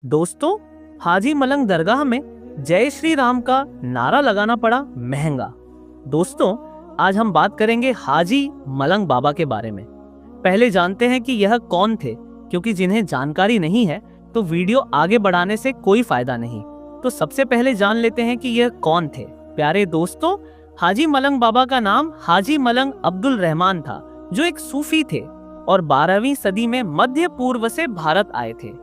दोस्तों, हाजी मलंग दरगाह में जय श्री राम का नारा लगाना पड़ा महंगा। दोस्तों, आज हम बात करेंगे हाजी मलंग बाबा के बारे में। पहले जानते हैं कि यह कौन थे, क्योंकि जिन्हें जानकारी नहीं है तो वीडियो आगे बढ़ाने से कोई फायदा नहीं। तो सबसे पहले जान लेते हैं कि यह कौन थे। प्यारे दोस्तों, हाजी मलंग बाबा का नाम हाजी मलंग अब्दुल रहमान था, जो एक सूफी थे और 12वीं सदी में मध्य पूर्व से भारत आए थे।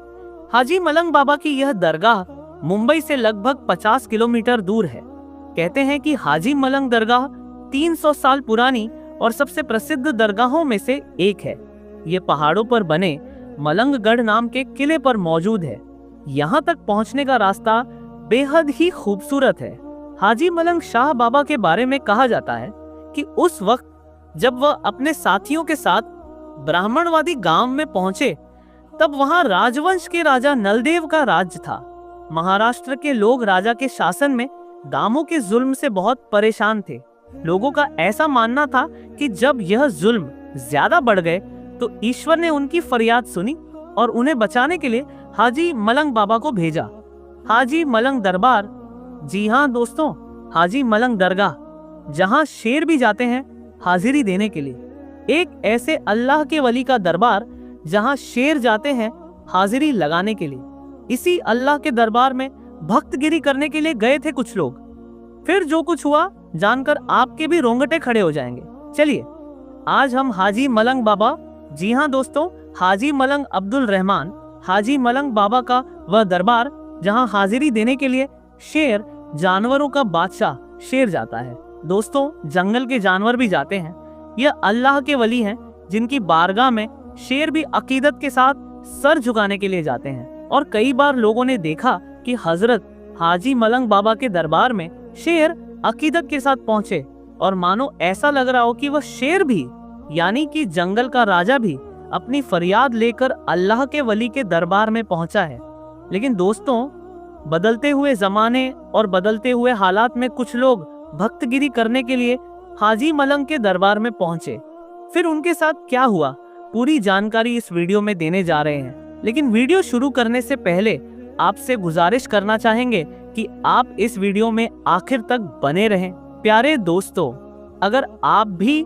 हाजी मलंग बाबा की यह दरगाह मुंबई से लगभग 50 किलोमीटर दूर है। कहते हैं कि हाजी मलंग दरगाह 300 साल पुरानी और सबसे प्रसिद्ध दरगाहों में से एक है। ये पहाड़ों पर बने मलंगगढ़ नाम के किले पर मौजूद है। यहाँ तक पहुँचने का रास्ता बेहद ही खूबसूरत है। हाजी मलंग शाह बाबा के बारे में कहा जाता है कि उस वक्त जब वह अपने साथियों के साथ ब्राह्मणवादी गांव में पहुंचे, तब वहां राजवंश के राजा नलदेव का राज्य था। महाराष्ट्र के लोग राजा के शासन में दामों के जुल्म से बहुत परेशान थे। लोगों का ऐसा मानना था कि जब यह जुल्म ज्यादा बढ़ गए तो ईश्वर ने उनकी फरियाद सुनी और उन्हें बचाने के लिए हाजी मलंग बाबा को भेजा। हाजी मलंग दरबार, जी हाँ दोस्तों, हाजी मलंग दरगाह, जहाँ शेर भी जाते हैं हाजिरी देने के लिए। एक ऐसे अल्लाह के वली का दरबार जहां शेर जाते हैं हाजिरी लगाने के लिए। इसी अल्लाह के दरबार में भक्तगिरी करने के लिए गए थे कुछ लोग। फिर जो कुछ हुआ जानकर आपके भी रोंगटे खड़े हो जाएंगे। चलिए, आज हम हाजी मलंग बाबा, जी हाँ दोस्तों, हाजी मलंग अब्दुल रहमान, हाजी मलंग बाबा का वह दरबार जहां हाजिरी देने के लिए शेर, जानवरों का बादशाह शेर जाता है। दोस्तों, जंगल के जानवर भी जाते हैं। यह अल्लाह के वली हैं जिनकी बारगाह में शेर भी अकीदत के साथ सर झुकाने के लिए जाते हैं। और कई बार लोगों ने देखा कि हजरत हाजी मलंग बाबा के दरबार में शेर अकीदत के साथ पहुंचे और मानो ऐसा लग रहा हो कि वह शेर भी, यानी कि जंगल का राजा भी, अपनी फरियाद लेकर अल्लाह के वली के दरबार में पहुंचा है। लेकिन दोस्तों, बदलते हुए जमाने और बदलते हुए हालात में कुछ लोग भक्तगिरी करने के लिए हाजी मलंग के दरबार में पहुंचे। फिर उनके साथ क्या हुआ, पूरी जानकारी इस वीडियो में देने जा रहे हैं। लेकिन वीडियो शुरू करने से पहले आपसे गुजारिश करना चाहेंगे कि आप इस वीडियो में आखिर तक बने रहें। प्यारे दोस्तों, अगर आप भी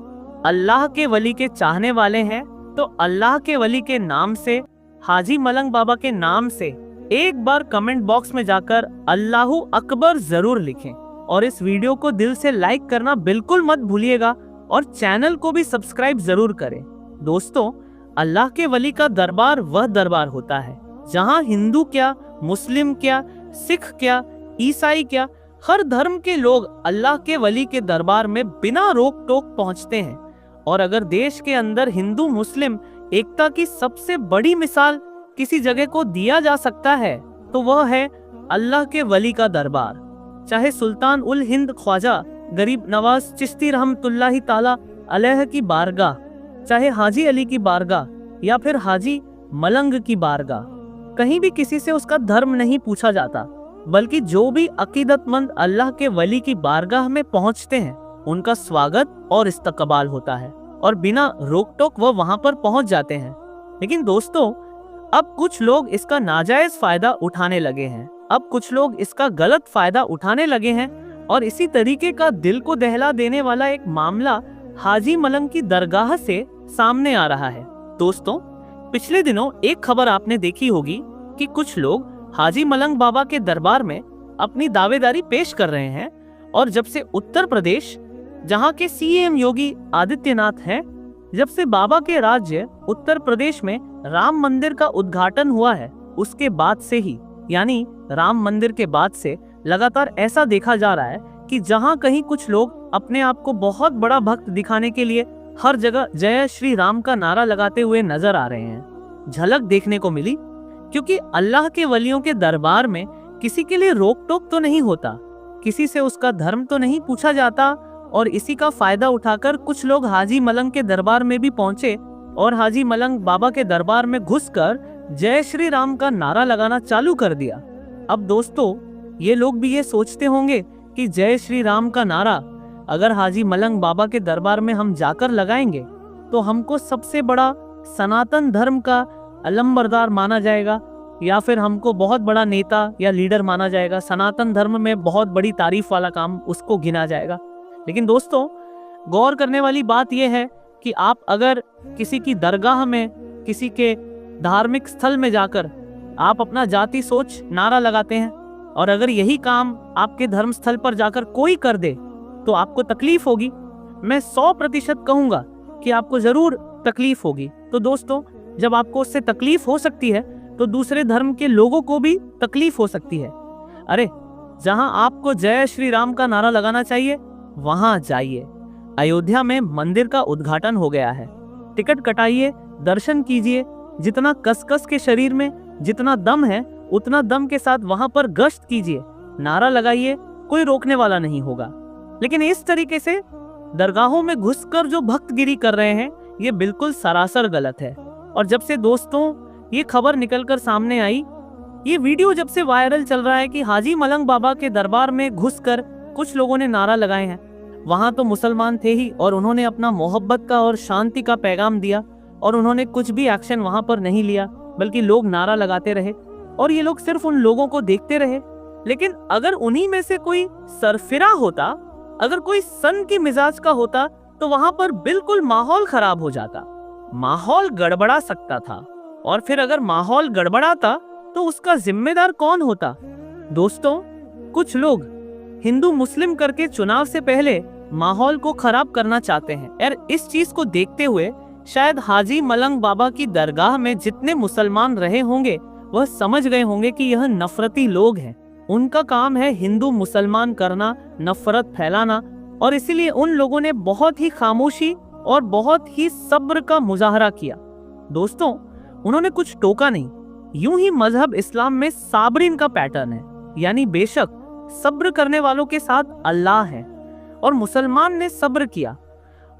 अल्लाह के वली के चाहने वाले हैं तो अल्लाह के वली के नाम से, हाजी मलंग बाबा के नाम से एक बार कमेंट बॉक्स में जाकर अल्लाहू अकबर जरूर लिखें और इस वीडियो को दिल से लाइक करना बिल्कुल मत भूलिएगा और चैनल को भी सब्सक्राइब जरूर करें। दोस्तों, अल्लाह के वली का दरबार वह दरबार होता है जहां हिंदू क्या, मुस्लिम क्या, सिख क्या, ईसाई क्या, हर धर्म के लोग अल्लाह के वली के दरबार में बिना रोक टोक पहुंचते हैं। और अगर देश के अंदर हिंदू मुस्लिम एकता की सबसे बड़ी मिसाल किसी जगह को दिया जा सकता है तो वह है अल्लाह के वली का दरबार। चाहे सुल्तान उल हिंद ख्वाजा गरीब नवाज चिश्ती रहमतुल्लाहि ताला अलैह की बारगाह, चाहे हाजी अली की बारगाह या फिर हाजी मलंग की बारगाह, कहीं भी किसी से उसका धर्म नहीं पूछा जाता, बल्कि जो भी अकीदतमंद अल्लाह के वली की बारगाह में पहुंचते हैं उनका स्वागत और इस्तकबाल होता है और बिना रोक टोक वो वहां पर पहुंच जाते हैं। लेकिन दोस्तों, अब कुछ लोग इसका नाजायज फायदा उठाने लगे हैं। अब कुछ लोग इसका गलत फायदा उठाने लगे हैं और इसी तरीके का दिल को दहला देने वाला एक मामला हाजी मलंग की दरगाह से सामने आ रहा है। दोस्तों, पिछले दिनों एक खबर आपने देखी होगी कि कुछ लोग हाजी मलंग बाबा के दरबार में अपनी दावेदारी पेश कर रहे हैं और जब से उत्तर प्रदेश, जहां के सीएम योगी आदित्यनाथ हैं, जब से बाबा के राज्य उत्तर प्रदेश में राम मंदिर का उद्घाटन हुआ है, उसके बाद से ही, यानी राम मंदिर के बाद से लगातार ऐसा देखा जा रहा है कि जहां कहीं कुछ लोग अपने आप को बहुत बड़ा भक्त दिखाने के लिए हर जगह जय श्री राम का नारा लगाते हुए नजर आ रहे हैं। झलक देखने को मिली, क्योंकि अल्लाह के वलियों के दरबार में किसी के लिए रोक टोक तो नहीं होता, किसी से उसका धर्म तो नहीं पूछा जाता और इसी का फायदा उठाकर कुछ लोग हाजी मलंग के दरबार में भी पहुंचे और हाजी मलंग बाबा के दरबार में घुसकर जय श्री राम का नारा लगाना चालू कर दिया। अब दोस्तों, ये लोग भी ये सोचते होंगे कि जय श्री राम का नारा अगर हाजी मलंग बाबा के दरबार में हम जाकर लगाएंगे तो हमको सबसे बड़ा सनातन धर्म का अलंबरदार माना जाएगा या फिर हमको बहुत बड़ा नेता या लीडर माना जाएगा, सनातन धर्म में बहुत बड़ी तारीफ वाला काम उसको गिना जाएगा। लेकिन दोस्तों, गौर करने वाली बात यह है कि आप अगर किसी की दरगाह में, किसी के धार्मिक स्थल में जाकर आप अपना जाति सोच नारा लगाते हैं, और अगर यही काम आपके धर्म स्थल पर जाकर कोई कर दे तो आपको तकलीफ होगी। मैं 100% कहूंगा कि आपको जरूर तकलीफ होगी। तो दोस्तों, जब आपको उससे तकलीफ हो सकती है तो दूसरे धर्म के लोगों को भी तकलीफ हो सकती है। अरे, जहां आपको जय श्री राम का नारा लगाना चाहिए वहां जाइए। अयोध्या में मंदिर का उद्घाटन हो गया है, टिकट कटाइए, दर्शन कीजिए। जितना कसकस के शरीर में जितना दम है उतना दम के साथ वहां पर गश्त कीजिए, नारा लगाइए, कोई रोकने वाला नहीं होगा। लेकिन इस तरीके से दरगाहों में घुसकर जो भक्तगिरी कर रहे हैं ये बिल्कुल सरासर गलत है। और जब से दोस्तों ये खबर निकलकर सामने आई, ये वीडियो जब से वायरल चल रहा है कि हाजी मलंग बाबा के दरबार में घुसकर कुछ लोगों ने नारा लगाए हैं, वहां तो मुसलमान थे ही और उन्होंने अपना मोहब्बत का और शांति का पैगाम दिया और उन्होंने कुछ भी एक्शन वहां पर नहीं लिया, बल्कि लोग नारा लगाते रहे और ये लोग सिर्फ उन लोगों को देखते रहे। लेकिन अगर उन्हीं में से कोई सरफिरा होता, अगर कोई सन की मिजाज का होता तो वहां पर बिल्कुल माहौल खराब हो जाता, माहौल गड़बड़ा सकता था। और फिर अगर माहौल गड़बड़ाता तो उसका जिम्मेदार कौन होता? दोस्तों, कुछ लोग हिंदू मुस्लिम करके चुनाव से पहले माहौल को खराब करना चाहते हैं। और इस चीज को देखते हुए शायद हाजी मलंग बाबा की दरगाह में जितने मुसलमान रहे होंगे वह समझ गए होंगे कि यह नफरती लोग हैं। उनका काम है हिंदू मुसलमान करना, नफरत फैलाना, और इसीलिए उन लोगों ने बहुत ही खामोशी और बहुत ही सब्र का मुजाहरा किया। दोस्तों, उन्होंने कुछ टोका नहीं। यूं ही मजहब इस्लाम में साबरीन का पैटर्न है, यानी बेशक सब्र करने वालों के साथ अल्लाह है, और मुसलमान ने सब्र किया।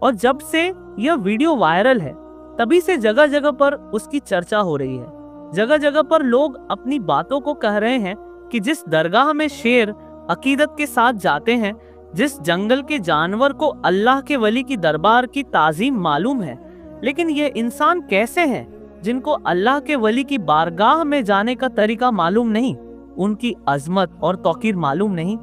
और जब से यह वीडियो वायरल है तभी से जगह जगह पर उसकी चर्चा हो रही है। जगह जगह पर लोग अपनी बातों को कह रहे हैं कि जिस दरगाह में शेर अकीदत के साथ जाते हैं, जिस जंगल के जानवर को अल्लाह के वली की दरबार की ताजीम मालूम है, लेकिन ये इंसान कैसे हैं जिनको अल्लाह के वली की बारगाह में जाने का तरीका मालूम नहीं, उनकी अजमत और तौकीर मालूम नहीं।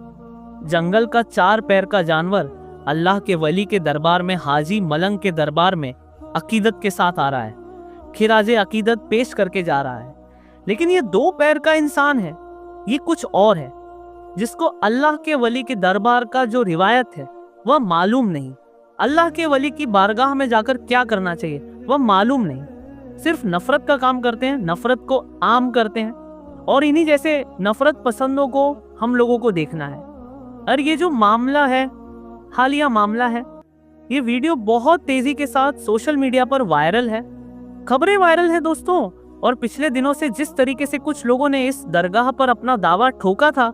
जंगल का 4 पैर का जानवर अल्लाह के वली के दरबार में, हाजी मलंग के दरबार में अकीदत के साथ आ रहा है, खिराजे अकीदत पेश करके जा रहा है। लेकिन ये 2 पैर का इंसान है, ये कुछ और है, जिसको अल्लाह के वली के दरबार का जो रिवायत है वह मालूम नहीं। अल्लाह के वली की बारगाह में जाकर क्या करना चाहिए वह मालूम नहीं। सिर्फ नफरत का काम करते हैं, नफरत को आम करते हैं, और इन्हीं जैसे नफरत पसंदों को हम लोगों को देखना है। और ये जो मामला है, हालिया मामला है, ये वीडियो बहुत तेजी के साथ सोशल मीडिया पर वायरल है, खबरें वायरल है दोस्तों। और पिछले दिनों से जिस तरीके से कुछ लोगों ने इस दरगाह पर अपना दावा ठोका था,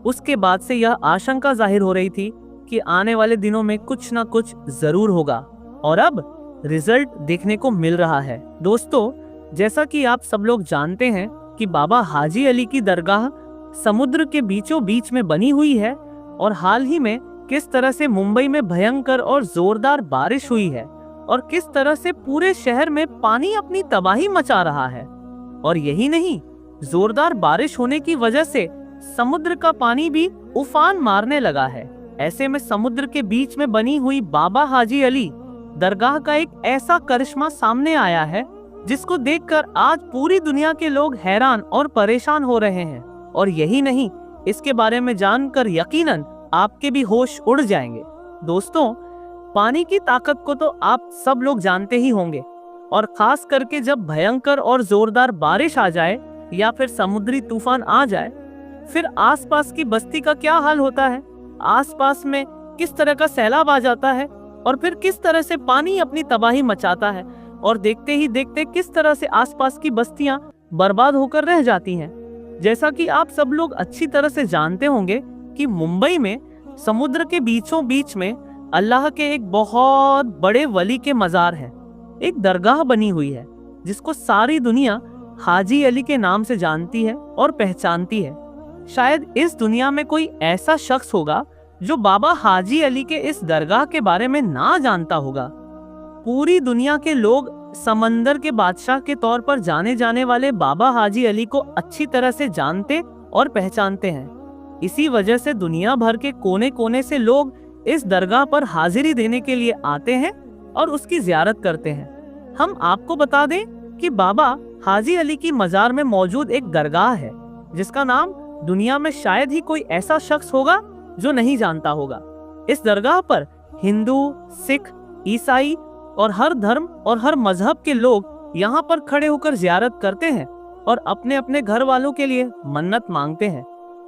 उसके बाद से यह आशंका जाहिर हो रही थी कि आने वाले दिनों में कुछ ना कुछ जरूर होगा, और अब रिजल्ट देखने को मिल रहा है। दोस्तों, जैसा कि आप सब लोग जानते हैं कि बाबा हाजी अली की दरगाह समुद्र के बीचों बीच में बनी हुई है, और हाल ही में किस तरह से मुंबई में भयंकर और जोरदार बारिश हुई है, और किस तरह से पूरे शहर में पानी अपनी तबाही मचा रहा है। और यही नहीं, जोरदार बारिश होने की वजह से समुद्र का पानी भी उफान मारने लगा है। ऐसे में समुद्र के बीच में बनी हुई बाबा हाजी अली दरगाह का एक ऐसा करिश्मा सामने आया है जिसको देखकर आज पूरी दुनिया के लोग हैरान और परेशान हो रहे हैं। और यही नहीं, इसके बारे में जानकर यकीनन आपके भी होश उड़ जाएंगे। दोस्तों, पानी की ताकत को तो आप सब लोग जानते ही होंगे, और खास करके जब भयंकर और जोरदार बारिश आ जाए या फिर समुद्री तूफान आ जाए, फिर आसपास की बस्ती का क्या हाल होता है, आसपास में किस तरह का सैलाब आ जाता है, और फिर किस तरह से पानी अपनी तबाही मचाता है, और देखते ही देखते किस तरह से आसपास की बस्तियां बर्बाद होकर रह जाती हैं। जैसा कि आप सब लोग अच्छी तरह से जानते होंगे कि मुंबई में समुद्र के बीचों बीच में अल्लाह के एक बहुत बड़े वली के मजार है, एक दरगाह बनी हुई है जिसको सारी दुनिया हाजी अली के नाम से जानती है और पहचानती है। शायद इस दुनिया में कोई ऐसा शख्स होगा जो बाबा हाजी अली के इस दरगाह के बारे में ना जानता होगा। पूरी दुनिया के लोग समंदर के बादशाह के तौर पर जाने जाने वाले बाबा हाजी अली को अच्छी तरह से जानते और पहचानते हैं। इसी वजह से दुनिया भर के कोने कोने से लोग इस दरगाह पर हाजिरी देने के लिए आते हैं और उसकी ज़ियारत करते हैं। हम आपको बता दें कि बाबा हाजी अली की मज़ार में मौजूद एक दरगाह है जिसका नाम दुनिया में शायद ही कोई ऐसा शख्स होगा जो नहीं जानता होगा। इस दरगाह पर हिंदू, सिख, ईसाई और हर धर्म और हर मजहब के लोग यहाँ पर खड़े होकर ज़ियारत करते हैं और अपने अपने घर वालों के लिए मन्नत मांगते हैं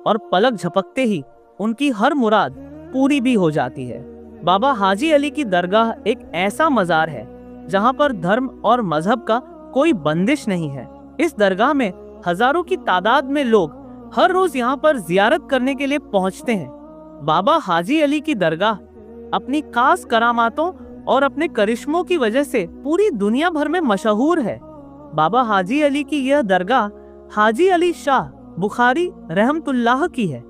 और पलक झपकते ही उनकी हर मुराद पूरी भी हो जाती है। बाबा हाजी अली की दरगाह एक ऐसा मज़ार है जहाँ पर धर्म और मजहब का कोई बंदिश नहीं है। इस दरगाह में हजारों की तादाद में लोग हर रोज यहाँ पर ज़ियारत करने के लिए पहुँचते हैं। बाबा हाजी अली की दरगाह अपनी खास करामातों और अपने करिश्मों की वजह से पूरी दुनिया भर में मशहूर है। बाबा हाजी अली की यह दरगाह हाजी अली शाह बुखारी रहमतुल्लाह की है।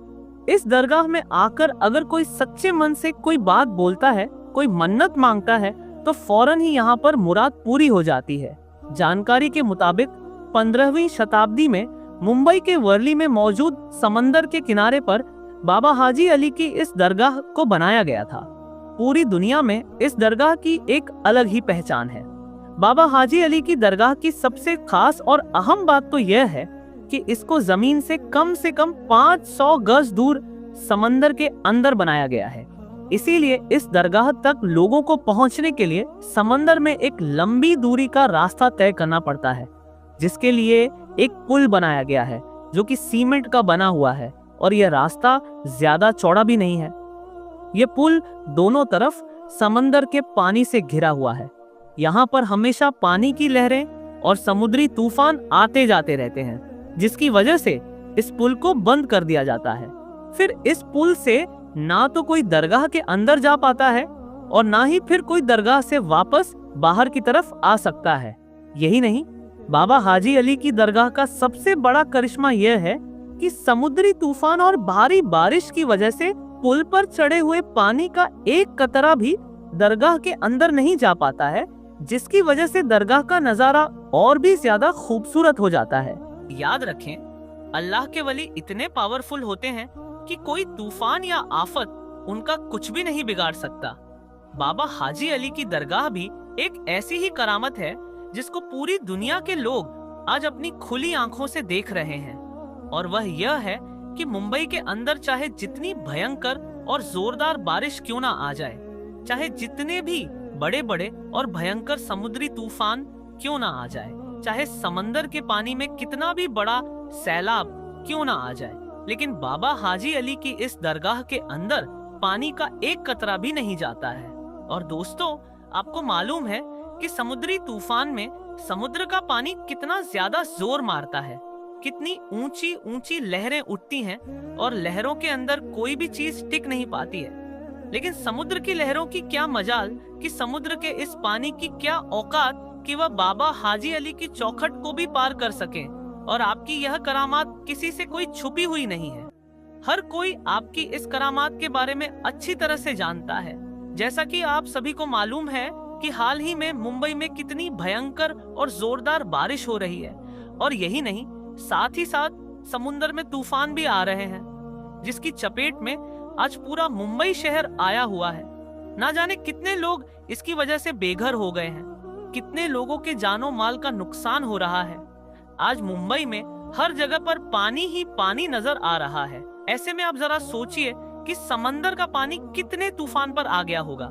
इस दरगाह में आकर अगर कोई सच्चे मन से कोई बात बोलता है, कोई मन्नत मांगता है, तो फौरन ही यहाँ पर मुराद पूरी हो जाती है। जानकारी के मुताबिक 15वीं शताब्दी में मुंबई के वर्ली में मौजूद समंदर के किनारे पर बाबा हाजी अली की इस दरगाह को बनाया गया था। पूरी दुनिया में इस दरगाह की एक अलग ही पहचान है। बाबा हाजी अली की दरगाह की सबसे खास और अहम बात तो यह है कि इसको जमीन से कम 500 गज दूर समंदर के अंदर बनाया गया है। इसीलिए इस दरगाह तक लोगों को पहुंचने के लिए समंदर में एक लंबी दूरी का रास्ता तय करना पड़ता है, जिसके लिए एक पुल बनाया गया है जो कि सीमेंट का बना हुआ है और यह रास्ता ज्यादा चौड़ा भी नहीं है। यह पुल दोनों तरफ समंदर के पानी से घिरा हुआ है। यहाँ पर हमेशा पानी की लहरें और समुद्री तूफान आते जाते रहते हैं, जिसकी वजह से इस पुल को बंद कर दिया जाता है। फिर इस पुल से ना तो कोई दरगाह के अंदर जा पाता है और ना ही फिर कोई दरगाह से वापस बाहर की तरफ आ सकता है। यही नहीं, बाबा हाजी अली की दरगाह का सबसे बड़ा करिश्मा यह है कि समुद्री तूफान और भारी बारिश की वजह से पुल पर चढ़े हुए पानी का एक कतरा भी दरगाह के अंदर नहीं जा पाता है, जिसकी वजह से दरगाह का नजारा और भी ज्यादा खूबसूरत हो जाता है। याद रखें, अल्लाह के वली इतने पावरफुल होते हैं कि कोई तूफान या आफत उनका कुछ भी नहीं बिगाड़ सकता। बाबा हाजी अली की दरगाह भी एक ऐसी ही करामत है जिसको पूरी दुनिया के लोग आज अपनी खुली आंखों से देख रहे हैं, और वह यह है कि मुंबई के अंदर चाहे जितनी भयंकर और जोरदार बारिश क्यों ना आ जाए, चाहे जितने भी बड़े बड़े और भयंकर समुद्री तूफान क्यों ना आ जाए, चाहे समंदर के पानी में कितना भी बड़ा सैलाब क्यों ना आ जाए, लेकिन बाबा हाजी अली की इस दरगाह के अंदर पानी का एक कतरा भी नहीं जाता है। और दोस्तों, आपको मालूम है कि समुद्री तूफान में समुद्र का पानी कितना ज्यादा जोर मारता है, कितनी ऊंची ऊंची लहरें उठती हैं और लहरों के अंदर कोई भी चीज टिक नहीं पाती है। लेकिन समुद्र की लहरों की क्या मजाल कि समुद्र के इस पानी की क्या औकात कि वह बाबा हाजी अली की चौखट को भी पार कर सके। और आपकी यह करामात किसी से कोई छुपी हुई नहीं है। हर कोई आपकी इस करामात के बारे में अच्छी तरह से जानता है। जैसा कि आप सभी को मालूम है कि हाल ही में मुंबई में कितनी भयंकर और जोरदार बारिश हो रही है, और यही नहीं, साथ ही साथ समुद्र में तूफान भी आ रहे हैं, जिसकी चपेट में आज पूरा मुंबई शहर आया हुआ है। ना जाने कितने लोग इसकी वजह से बेघर हो गए हैं, कितने लोगों के जानो माल का नुकसान हो रहा है। आज मुंबई में हर जगह पर पानी ही पानी नजर आ रहा है। ऐसे में आप जरा सोचिए कि समंदर का पानी कितने तूफान पर आ गया होगा।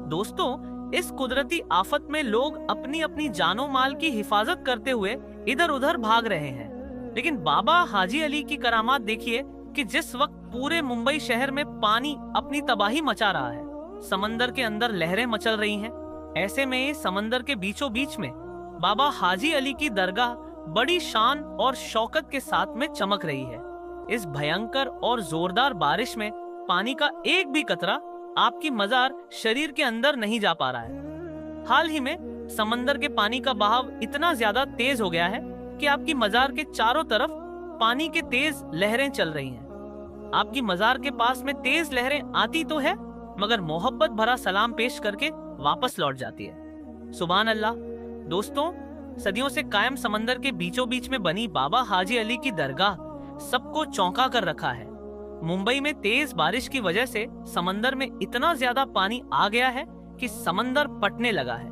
दोस्तों, इस कुदरती आफत में लोग अपनी अपनी जानो माल की हिफाजत करते हुए इधर उधर भाग रहे हैं, लेकिन बाबा हाजी अली की करामात देखिए कि जिस वक्त पूरे मुंबई शहर में पानी अपनी तबाही मचा रहा है, समंदर के अंदर लहरें मचल रही हैं, ऐसे में समंदर के बीचों बीच में बाबा हाजी अली की दरगाह बड़ी शान और शौकत के साथ में चमक रही है। इस भयंकर और जोरदार बारिश में पानी का एक भी कतरा आपकी मजार शरीर के अंदर नहीं जा पा रहा है। हाल ही में समंदर के पानी का बहाव इतना ज्यादा तेज हो गया है कि आपकी मजार के चारों तरफ पानी के तेज लहरें चल रही हैं। आपकी मजार के पास में तेज लहरें आती तो है, मगर मोहब्बत भरा सलाम पेश करके वापस लौट जाती है। सुभान अल्लाह, दोस्तों, सदियों से कायम समंदर के बीचों बीच में बनी बाबा हाजी अली की दरगाह सबको चौंका कर रखा है। मुंबई में तेज बारिश की वजह से समंदर में इतना ज्यादा पानी आ गया है कि समंदर फटने लगा है।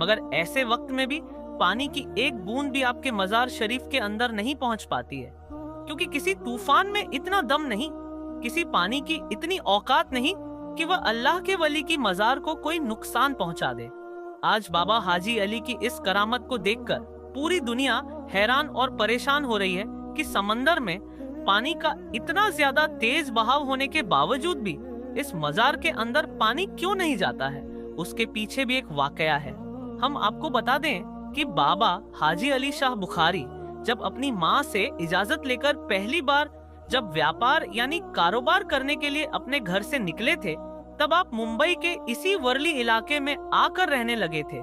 मगर ऐसे वक्त में भी पानी की एक बूंद भी आपके मजार शरीफ के अंदर नहीं पहुंच पाती है, क्योंकि किसी तूफान में इतना दम नहीं, किसी पानी की इतनी औकात नहीं कि वह अल्लाह के वली की मजार को कोई नुकसान पहुंचा दे। आज बाबा हाजी अली की इस करामत को देखकर पूरी दुनिया हैरान और परेशान हो रही है कि समंदर में पानी का इतना ज्यादा तेज बहाव होने के बावजूद भी इस मजार के अंदर पानी क्यों नहीं जाता है। उसके पीछे भी एक वाकया है। हम आपको बता दें कि बाबा हाजी अली शाह बुखारी जब अपनी माँ से इजाजत लेकर पहली बार जब व्यापार यानी कारोबार करने के लिए अपने घर से निकले थे, तब आप मुंबई के इसी वर्ली इलाके में आकर रहने लगे थे।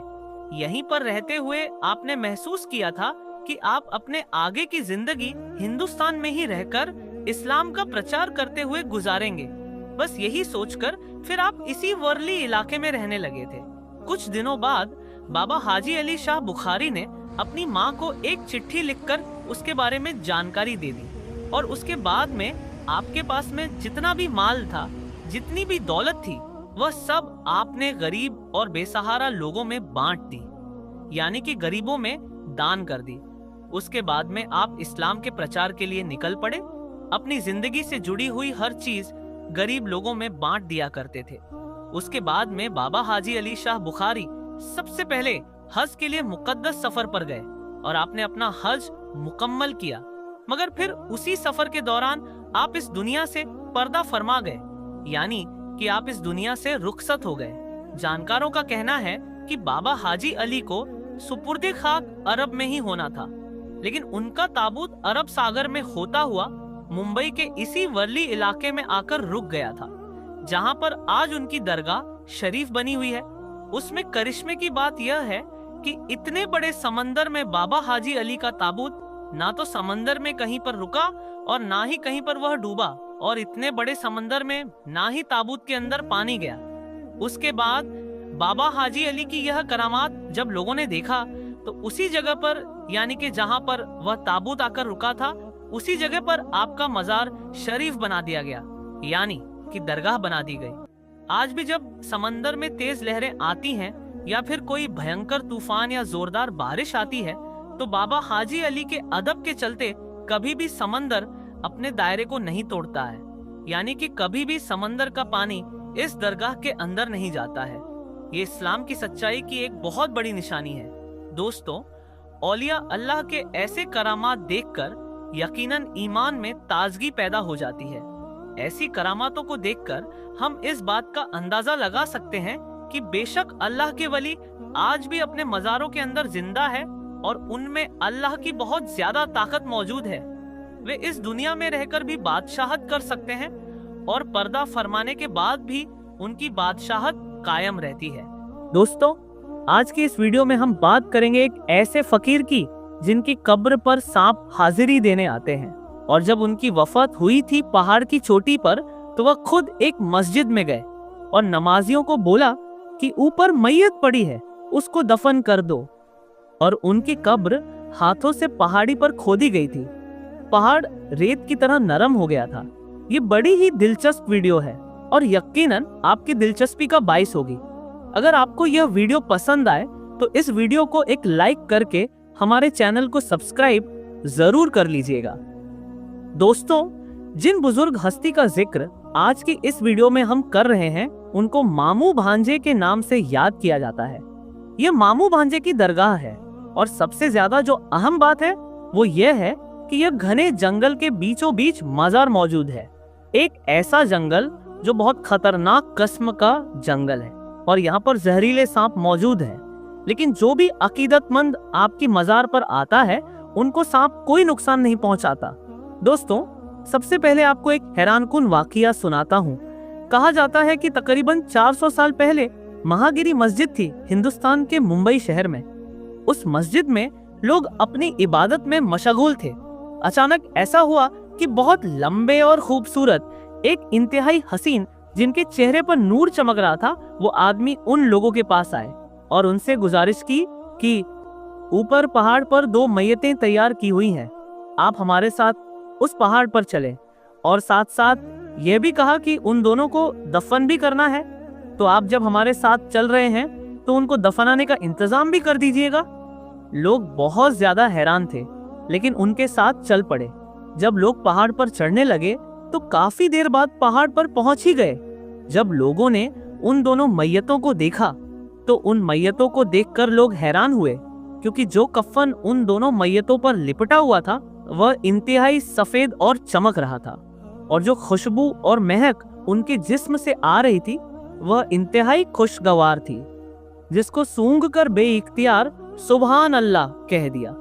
यहीं पर रहते हुए आपने महसूस किया था कि आप अपने आगे की जिंदगी हिंदुस्तान में ही रहकर इस्लाम का प्रचार करते हुए गुजारेंगे। बस यही सोचकर फिर आप इसी वर्ली इलाके में रहने लगे थे। कुछ दिनों बाद बाबा हाजी अली शाह बुखारी ने अपनी माँ को एक चिट्ठी लिखकर उसके बारे में जानकारी दे दी, और उसके बाद में आपके पास में जितना भी माल था, जितनी भी दौलत थी, वह सब आपने गरीब और बेसहारा लोगों में बांट दी, यानी कि गरीबों में दान कर दी। उसके बाद में आप इस्लाम के प्रचार के लिए निकल पड़े। अपनी जिंदगी से जुड़ी हुई हर चीज गरीब लोगों में बांट दिया करते थे। उसके बाद में बाबा हाजी अली शाह बुखारी सबसे पहले हज के लिए मुकद्दस सफर पर गए और आपने अपना हज मुकम्मल किया। मगर फिर उसी सफर के दौरान आप इस दुनिया से पर्दा फरमा गए, यानी कि आप इस दुनिया से रुखसत हो गए। जानकारों का कहना है कि बाबा हाजी अली को सुपुर्दे खाक अरब में ही होना था, लेकिन उनका ताबूत अरब सागर में होता हुआ मुंबई के इसी वर्ली इलाके में आकर रुक गया था, जहां पर आज उनकी दरगाह शरीफ बनी हुई है। उसमें करिश्मे की बात यह है कि इतने बड़े समंदर में बाबा हाजी अली का ताबूत ना तो समंदर में कहीं पर रुका और ना ही कहीं पर वह डूबा, और इतने बड़े समंदर में ना ही ताबूत के अंदर पानी गया। उसके बाद बाबा हाजी अली की यह करामात जब लोगों ने देखा, तो उसी जगह पर, यानी कि जहां पर वह ताबूत आकर रुका था, उसी जगह पर आपका मजार शरीफ बना दिया गया, यानी कि दरगाह बना दी गई। आज भी जब समंदर में तेज लहरें आती हैं या फिर कोई भयंकर तूफान या जोरदार बारिश आती है, तो बाबा हाजी अली के अदब के चलते कभी भी समंदर अपने दायरे को नहीं तोड़ता है, यानी कि कभी भी समंदर का पानी इस दरगाह के अंदर नहीं जाता है। ये इस्लाम की सच्चाई की एक बहुत बड़ी निशानी है। दोस्तों, औलिया अल्लाह के ऐसे करामात देखकर यकीनन ईमान में ताजगी पैदा हो जाती है। ऐसी करामातों को देखकर हम इस बात का अंदाजा लगा सकते हैं कि बेशक अल्लाह के वली आज भी अपने मजारों के अंदर जिंदा है और उनमें अल्लाह की बहुत ज्यादा ताकत मौजूद है। वे इस दुनिया में रहकर भी बादशाहत कर सकते हैं और पर्दा फरमाने के बाद भी उनकी बादशाहत कायम रहती है। दोस्तों, आज की इस वीडियो में हम बात करेंगे एक ऐसे फकीर की जिनकी कब्र पर सांप हाजिरी देने आते हैं, और जब उनकी वफात हुई थी पहाड़ की चोटी पर, तो वह खुद एक मस्जिद में गए और नमाजियों को बोला कि ऊपर मैयत पड़ी है, उसको दफन कर दो। और उनकी कब्र हाथों से पहाड़ी पर खोदी गई थी। पहाड़ रेत की तरह नरम हो गया था। ये बड़ी ही दिलचस्प वीडियो है और यकीनन आपकी दिलचस्पी का बाइस होगी। अगर आपको यह वीडियो पसंद आए तो इस वीडियो को एक लाइक करके हमारे चैनल को सब्सक्राइब जरूर कर लीजिएगा। दोस्तों, जिन बुजुर्ग हस्ती का जिक्र आज की इस वीडियो में हम कर रहे हैं, उनको मामू भांजे के नाम से याद किया जाता है। यह मामू भांजे की दरगाह है, और सबसे ज्यादा जो अहम बात है वो यह है कि यह घने जंगल के बीचों बीच मजार मौजूद है। एक ऐसा जंगल जो बहुत खतरनाक किस्म का जंगल है, और यहाँ पर जहरीले सांप मौजूद हैं। लेकिन जो भी अकीदतमंद आपकी मजार पर आता है, उनको सांप कोई नुकसान नहीं पहुंचाता। दोस्तों, सबसे पहले आपको एक हैरानकुन वाकया सुनाता हूँ। कहा जाता है कि तकरीबन 400 साल पहले महागिरी मस्जिद थी हिंदुस्तान के मुंबई शहर में। उस मस्जिद में लोग अपनी इबादत में मशगूल थे। अचानक ऐसा हुआ कि बहुत लंबे और खूबसूरत एक इंतहाई हसीन, जिनके चेहरे पर नूर चमक रहा था, वो आदमी उन लोगों के पास आए और उनसे गुजारिश की कि ऊपर पहाड़ पर 2 मैयतें तैयार की हुई हैं, आप हमारे साथ उस पहाड़ पर चलें। और साथ साथ ये भी कहा कि उन दोनों को दफन भी करना है, तो आप जब हमारे साथ चल रहे हैं तो उनको दफनाने का इंतजाम भी कर दीजिएगा। लोग बहुत ज्यादा हैरान थे, लेकिन उनके साथ चल पड़े। जब लोग पहाड़ पर चढ़ने लगे तो काफी देर बाद पहाड़ पर पहुंच ही गए। जब लोगों ने उन दोनों मैयतों को देखा तो उन मैयतों को देखकर लोग हैरान हुए, क्योंकि जो कफन उन दोनों मैयतों पर लिपटा हुआ था वह इंतहाई सफेद और चमक रहा था, और जो खुशबू और महक उनके जिस्म से आ रही थी वह इंतहाई खुशगवार थी, जिसको सूंघ कर बेइख्तियार सुभान अल्लाह कह दिया।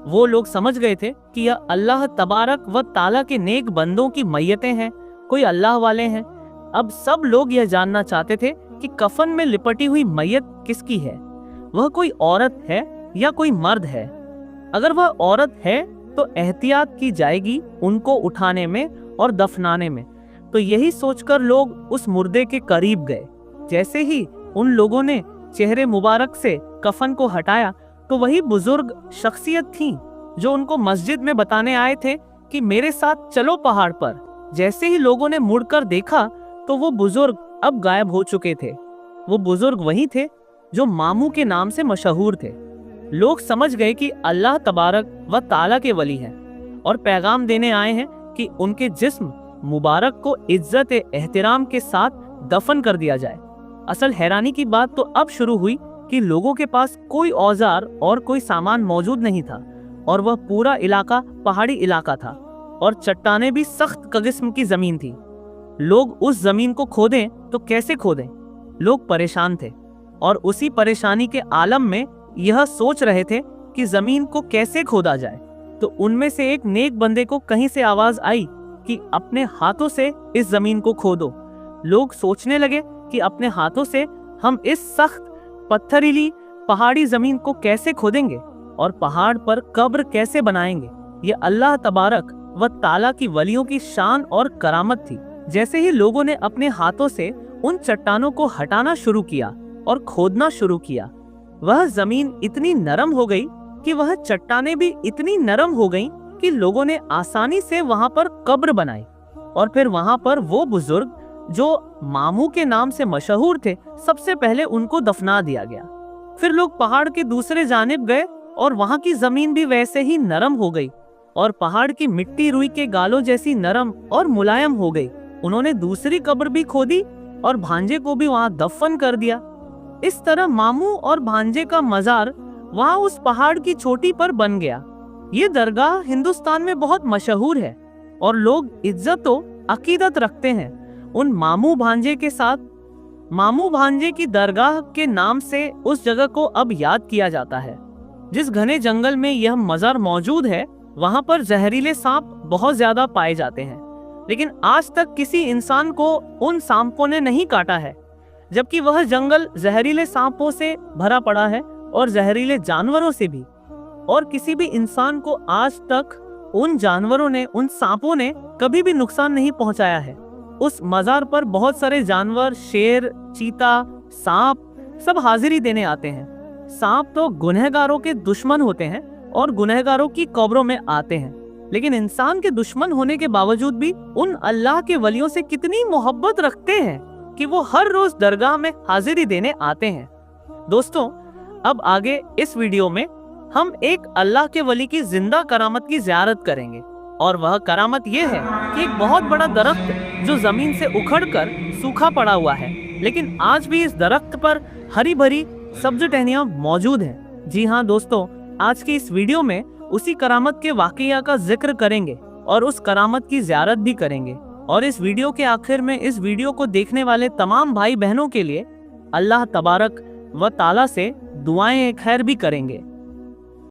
वो लोग समझ गए थे कि यह अल्लाह तबारक व ताला के नेक बंदों की मैयतें हैं, कोई अल्लाह वाले हैं। अब सब लोग यह जानना चाहते थे कि कफन में लिपटी हुई मैयत किसकी है, वह कोई औरत है या कोई मर्द है। अगर वह औरत है तो एहतियात की जाएगी उनको उठाने में और दफनाने में। तो यही सोचकर लोग उस मुर्दे के करीब गए। जैसे ही उन लोगों ने चेहरे मुबारक से कफन को हटाया तो वही बुजुर्ग शख्सियत थी जो उनको मस्जिद में बताने आए थे कि मेरे साथ चलो पहाड़ पर। जैसे ही लोगों ने मुड़कर देखा तो वो बुजुर्ग अब गायब हो चुके थे। वो बुजुर्ग वही थे जो मामू के नाम से मशहूर थे। लोग समझ गए कि अल्लाह तबारक व ताला के वली हैं और पैगाम देने आए हैं कि उनके जिस्म मुबारक को इज्जत एहतराम के साथ दफन कर दिया जाए। असल हैरानी की बात तो अब शुरू हुई कि लोगों के पास कोई औजार और कोई सामान मौजूद नहीं था, और वह पूरा इलाका पहाड़ी इलाका था और चट्टानें भी सख्त किस्म की जमीन थी। लोग उस जमीन को खोदें तो कैसे खोदें? लोग परेशान थे और उसी परेशानी के आलम में यह सोच रहे थे कि जमीन को कैसे खोदा जाए। तो उनमें से एक नेक बंदे को कहीं से आवाज आई कि अपने हाथों से इस जमीन को खोदो। लोग सोचने लगे कि अपने हाथों से हम इस सख्त पत्थरीली पहाड़ी जमीन को कैसे खोदेंगे और पहाड़ पर कब्र कैसे बनाएंगे। ये अल्लाह तबारक व ताला की वलियों की शान और करामत थी। जैसे ही लोगों ने अपने हाथों से उन चट्टानों को हटाना शुरू किया और खोदना शुरू किया, वह जमीन इतनी नरम हो गई कि वह चट्टानें भी इतनी नरम हो गईं कि लोगों ने आसानी से वहां पर कब्र बनाई। और फिर वहां पर वो बुजुर्ग जो मामू के नाम से मशहूर थे, सबसे पहले उनको दफना दिया गया। फिर लोग पहाड़ के दूसरे जानिब गए और वहां की जमीन भी वैसे ही नरम हो गई और पहाड़ की मिट्टी रुई के गालों जैसी नरम और मुलायम हो गई। उन्होंने दूसरी कब्र भी खोदी और भांजे को भी वहां दफन कर दिया। इस तरह मामू और भांजे का मजार वहां उस पहाड़ की चोटी पर बन गया। ये दरगाह हिंदुस्तान में बहुत मशहूर है और लोग इज्जत और अकीदत रखते हैं उन मामू भांजे के साथ। मामू भांजे की दरगाह के नाम से उस जगह को अब याद किया जाता है। जिस घने जंगल में यह मजार मौजूद है वहां पर जहरीले सांप बहुत ज्यादा पाए जाते हैं, लेकिन आज तक किसी इंसान को उन सांपों ने नहीं काटा है, जबकि वह जंगल जहरीले सांपों से भरा पड़ा है और जहरीले जानवरों से भी। और किसी भी इंसान को आज तक उन जानवरों ने, उन सांपों ने कभी भी नुकसान नहीं पहुंचाया है। उस मजार पर बहुत सारे जानवर, शेर, चीता, सांप सब हाजिरी देने आते हैं। सांप तो गुनहगारों के दुश्मन होते हैं और गुनहगारों की कब्रों में आते हैं, लेकिन इंसान के दुश्मन होने के बावजूद भी उन अल्लाह के वलियों से कितनी मोहब्बत रखते हैं कि वो हर रोज दरगाह में हाजिरी देने आते हैं। दोस्तों, अब आगे इस वीडियो में हम एक अल्लाह के वली की जिंदा करामत की ज़ियारत करेंगे, और वह करामत यह है कि एक बहुत बड़ा दरख्त जो जमीन से उखड़कर सूखा पड़ा हुआ है, लेकिन आज भी इस दरख्त पर हरी भरी सब्ज टहनियां मौजूद हैं। जी हाँ दोस्तों, आज की इस वीडियो में उसी करामत के वाकया का जिक्र करेंगे और उस करामत की ज़ियारत भी करेंगे। और इस वीडियो के आखिर में इस वीडियो को देखने वाले तमाम भाई बहनों के लिए अल्लाह तबारक व ताला से दुआएं खैर भी करेंगे।